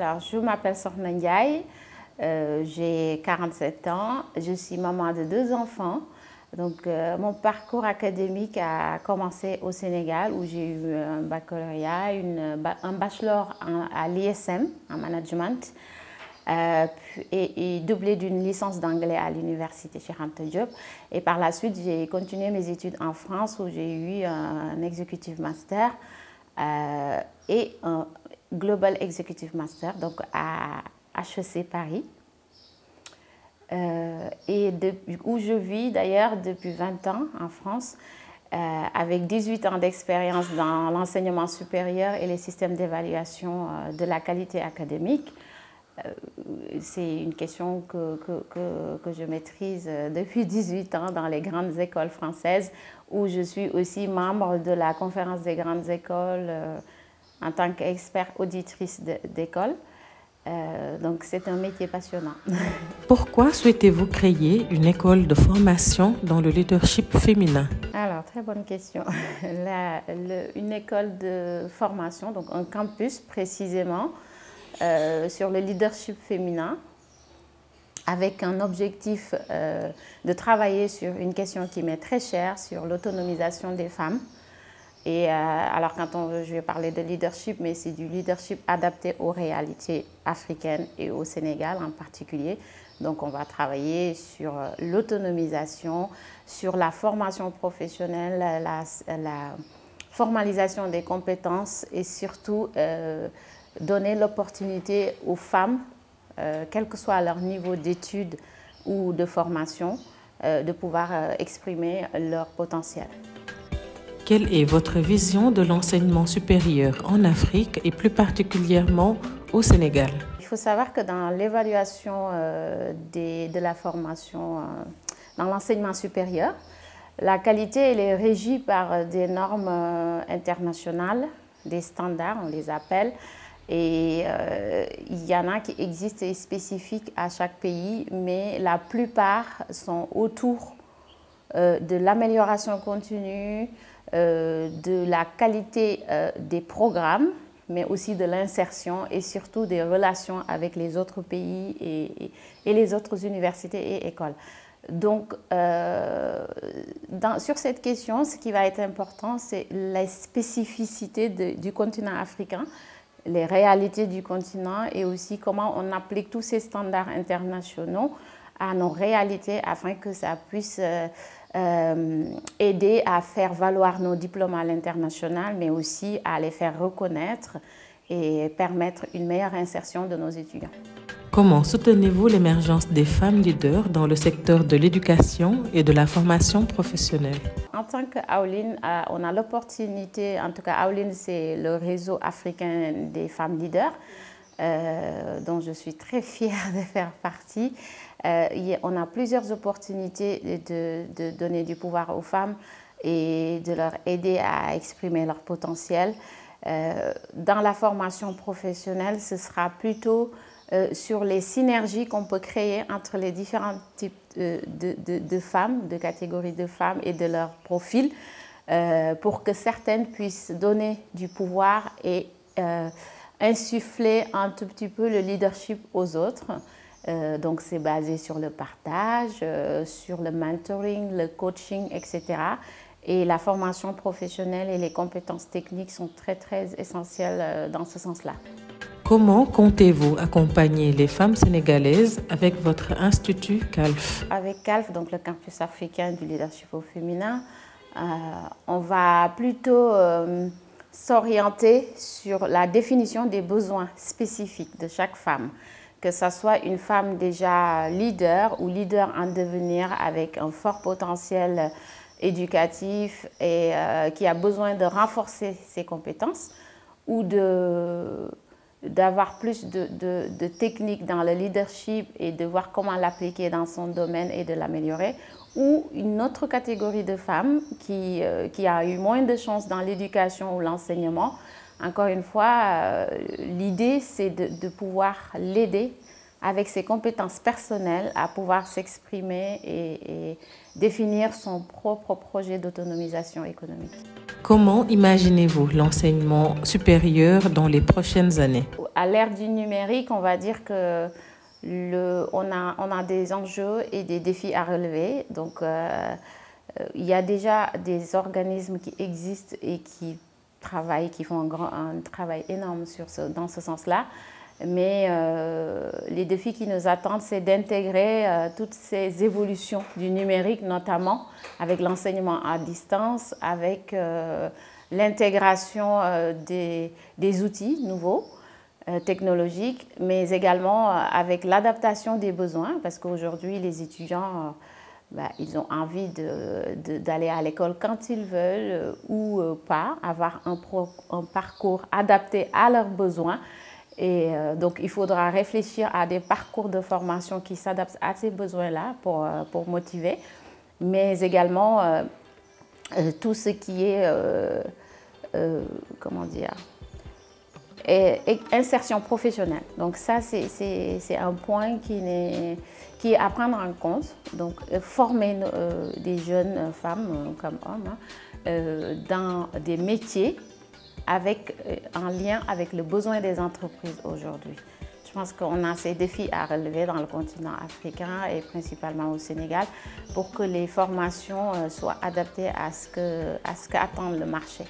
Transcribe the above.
Alors, je m'appelle Sokhna Ndiaye, j'ai 47 ans, je suis maman de 2 enfants. Donc, mon parcours académique a commencé au Sénégal où j'ai eu un baccalauréat, un bachelor à l'ISM en management et doublé d'une licence d'anglais à l'université Cheikh Anta Diop. Et par la suite, j'ai continué mes études en France où j'ai eu un executive master et un Global Executive Master, donc à HEC Paris. Et où je vis d'ailleurs depuis 20 ans en France, avec 18 ans d'expérience dans l'enseignement supérieur et les systèmes d'évaluation de la qualité académique. C'est une question que je maîtrise depuis 18 ans dans les grandes écoles françaises, où je suis aussi membre de la conférence des grandes écoles en tant qu'expert auditrice d'école. Donc c'est un métier passionnant. Pourquoi souhaitez-vous créer une école de formation dans le leadership féminin? Alors, très bonne question. Une école de formation, donc un campus précisément, sur le leadership féminin, avec un objectif de travailler sur une question qui m'est très chère, sur l'autonomisation des femmes. Et alors, je vais parler de leadership, mais c'est du leadership adapté aux réalités africaines et au Sénégal en particulier. Donc, on va travailler sur l'autonomisation, sur la formation professionnelle, la formalisation des compétences et surtout donner l'opportunité aux femmes, quel que soit leur niveau d'études ou de formation, de pouvoir exprimer leur potentiel. Quelle est votre vision de l'enseignement supérieur en Afrique et plus particulièrement au Sénégal? Il faut savoir que dans l'évaluation de la formation dans l'enseignement supérieur, la qualité elle est régie par des normes internationales, des standards, on les appelle, et il y en a qui existent et spécifiques à chaque pays, mais la plupart sont autour de l'amélioration continue, de la qualité des programmes, mais aussi de l'insertion et surtout des relations avec les autres pays et les autres universités et écoles. Donc, sur cette question, ce qui va être important, c'est la spécificité du continent africain, les réalités du continent et aussi comment on applique tous ces standards internationaux à nos réalités afin que ça puisse aider à faire valoir nos diplômes à l'international, mais aussi à les faire reconnaître et permettre une meilleure insertion de nos étudiants. Comment soutenez-vous l'émergence des femmes leaders dans le secteur de l'éducation et de la formation professionnelle? En tant qu'Aoline, on a l'opportunité, en tout cas Aoline c'est le réseau africain des femmes leaders, dont je suis très fière de faire partie. On a plusieurs opportunités de donner du pouvoir aux femmes et de leur aider à exprimer leur potentiel. Dans la formation professionnelle, ce sera plutôt sur les synergies qu'on peut créer entre les différents types de femmes, de catégories de femmes et de leur profil, pour que certaines puissent donner du pouvoir et insuffler un tout petit peu le leadership aux autres. Donc c'est basé sur le partage, sur le mentoring, le coaching, etc. Et la formation professionnelle et les compétences techniques sont très essentielles dans ce sens-là. Comment comptez-vous accompagner les femmes sénégalaises avec votre institut CALF? Avec CALF, donc le campus africain du leadership au féminin, on va plutôt s'orienter sur la définition des besoins spécifiques de chaque femme. Que ce soit une femme déjà leader ou leader en devenir avec un fort potentiel éducatif et qui a besoin de renforcer ses compétences ou d'avoir plus de techniques dans le leadership et de voir comment l'appliquer dans son domaine et de l'améliorer, ou une autre catégorie de femmes qui a eu moins de chance dans l'éducation ou l'enseignement. Encore une fois, l'idée c'est de pouvoir l'aider avec ses compétences personnelles à pouvoir s'exprimer et définir son propre projet d'autonomisation économique. Comment imaginez-vous l'enseignement supérieur dans les prochaines années? à l'ère du numérique, on va dire que on a des enjeux et des défis à relever. Donc, il y a déjà des organismes qui existent et qui travaillent, qui font un travail énorme dans ce sens-là. Mais les défis qui nous attendent, c'est d'intégrer toutes ces évolutions du numérique, notamment avec l'enseignement à distance, avec l'intégration des outils nouveaux, technologiques, mais également avec l'adaptation des besoins, parce qu'aujourd'hui, les étudiants, ils ont envie d'aller à l'école quand ils veulent ou pas, avoir un parcours adapté à leurs besoins. Et donc, il faudra réfléchir à des parcours de formation qui s'adaptent à ces besoins-là pour motiver, mais également tout ce qui est, comment dire, insertion professionnelle. Donc ça, c'est un point qui est à prendre en compte. Donc, former des jeunes femmes comme hommes dans des métiers en lien avec le besoin des entreprises aujourd'hui. Je pense qu'on a ces défis à relever dans le continent africain et principalement au Sénégal pour que les formations soient adaptées à ce qu'attend le marché.